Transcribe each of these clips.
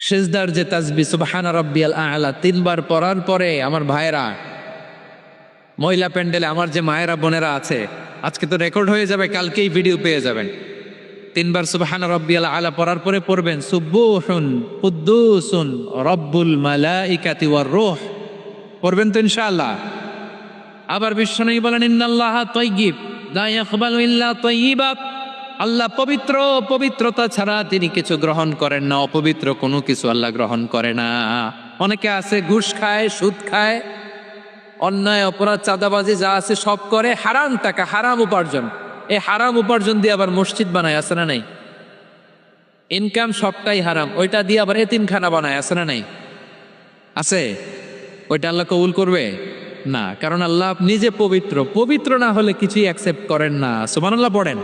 সিজদার যে তাসবিহ সুবহান রাব্বিয়াল আ'লা 3 বার পড়ার পরে আমার ভাইরা, মহিলা প্যান্ডেলে আমার যে মায়েরা বোনেরা আছে, আজকে তো রেকর্ড হয়ে যাবে, কালকেই ভিডিও পেয়ে যাবেন। 3 বার সুবহান রাব্বিয়াল আ'লা পড়ার পরে পড়বেন সুবহুন কুদ্দুসুন রব্বুল মালাইকাতি ওয়ার রূহ। পড়বেন তো ইনশাআল্লাহ। আবার বিশ্বনবী বলেন ইন্নাল্লাহা তাইয়্যিব লা ইয়াকবালু ইল্লা তাইয়্যিবা। আল্লাহ পবিত্র, পবিত্রতা ছাড়া তিনি কিছু গ্রহণ করেন না, অপবিত্র কোনো কিছু আল্লাহ গ্রহণ করে না। অনেকে আছে ঘুষ খায়, সুদ খায়, অন্যায় অপরাধ চাঁদাবাজি যা আছে সব করে, হারাম টাকা, হারাম উপার্জন। এই হারাম উপার্জন দিয়ে আবার মসজিদ বানায়, আছে না নাই? ইনকাম সবটাই হারাম, ওইটা দিয়ে আবার এতিমখানা বানায়, আছে না নাই? আছে। ওইটা আল্লাহ কবুল করবে না, কারণ আল্লাহ নিজে পবিত্র। পবিত্র না হলে কিছুই অ্যাকসেপ্ট করেন না। সুবহানাল্লাহ পড়েন।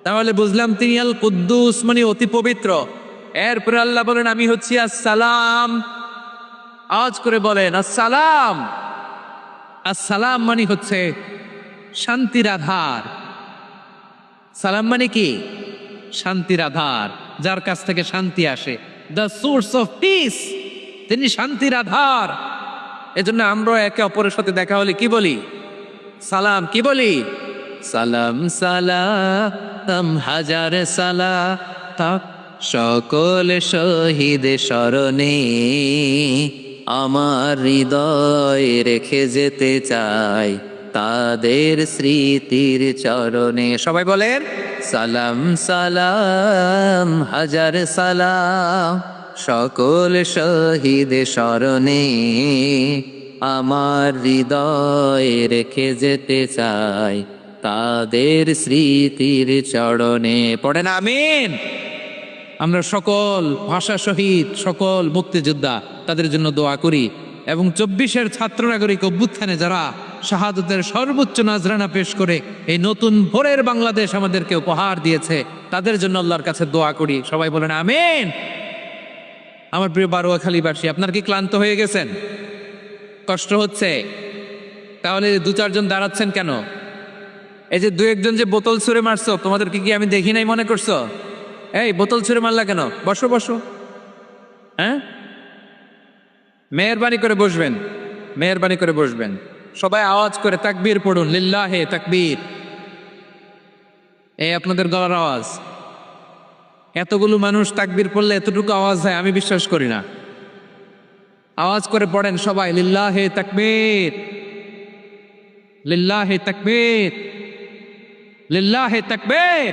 তাহলে বুঝলাম তিনি আল কুদ্দুস মানে অতি পবিত্র। এরপরে আল্লাহ বলেন আমি হচ্ছি আসসালাম। আওয়াজ করে বলেন আসসালাম। আসসালাম মানে হচ্ছে শান্তির আধার। সালাম মানে কি? শান্তির আধার, যার কাছ থেকে শান্তি আসে। দ্য সোর্স অফ পিস, তিনি শান্তির আধার। এজন্য আমরা একে অপরের সাথে দেখা হলে কি বলি? সালাম। কি বলি? সালাম সালাম হাজার সালাম সকল শহীদ স্মরণে আমার হৃদয় রেখে যেতে চাই তাদের স্মৃতির চরণে। সবাই বলেন সালাম সালাম হাজার সালাম সকল শহীদ স্মরণে আমার হৃদয় রেখে যেতে চাই তাদের স্মৃতির চরণে। পড়েন আমিন। আমরা সকল ভাষা শহীদ, সকল মুক্তিযোদ্ধা, তাদের জন্য দোয়া করি। এবং 24-এর ছাত্র নাগরিক অভ্যুত্থানে যারা শাহাদতের সর্বোচ্চ নাজরানা পেশ করে এই নতুন ভোরের বাংলাদেশ আমাদেরকে উপহার দিয়েছে, তাদের জন্য আল্লাহর কাছে দোয়া করি। সবাই বলেন আমিন। আমার প্রিয় বারোয়াখালীবাসী, আপনার কি ক্লান্ত হয়ে গেছেন? কষ্ট হচ্ছে? তাহলে 2-4 জন দাঁড়াচ্ছেন কেন? এই যে 2-1 জন যে বোতল ছুঁড়ে মারছো, তোমাদেরকে কি আমি দেখি নাই মনে করছো? এই বোতল ছুঁড়ে মারলা কেন? বসো বসো। হ্যাঁ, মেহেরবানি করে বসবেন, মেহেরবানি করে বসবেন। সবাই আওয়াজ করে তাকবীর পড়ুন, লিল্লাহে তাকবীর। এই আপনাদের গলার আওয়াজ। এতগুলো মানুষ তাকবীর পড়লে এতটুকু আওয়াজ হয় আমি বিশ্বাস করি না। আওয়াজ করে পড়েন সবাই, লিল্লাহে তাকবীর, লিল্লাহে তাকবীর, লিল্লাহে তাকবীর।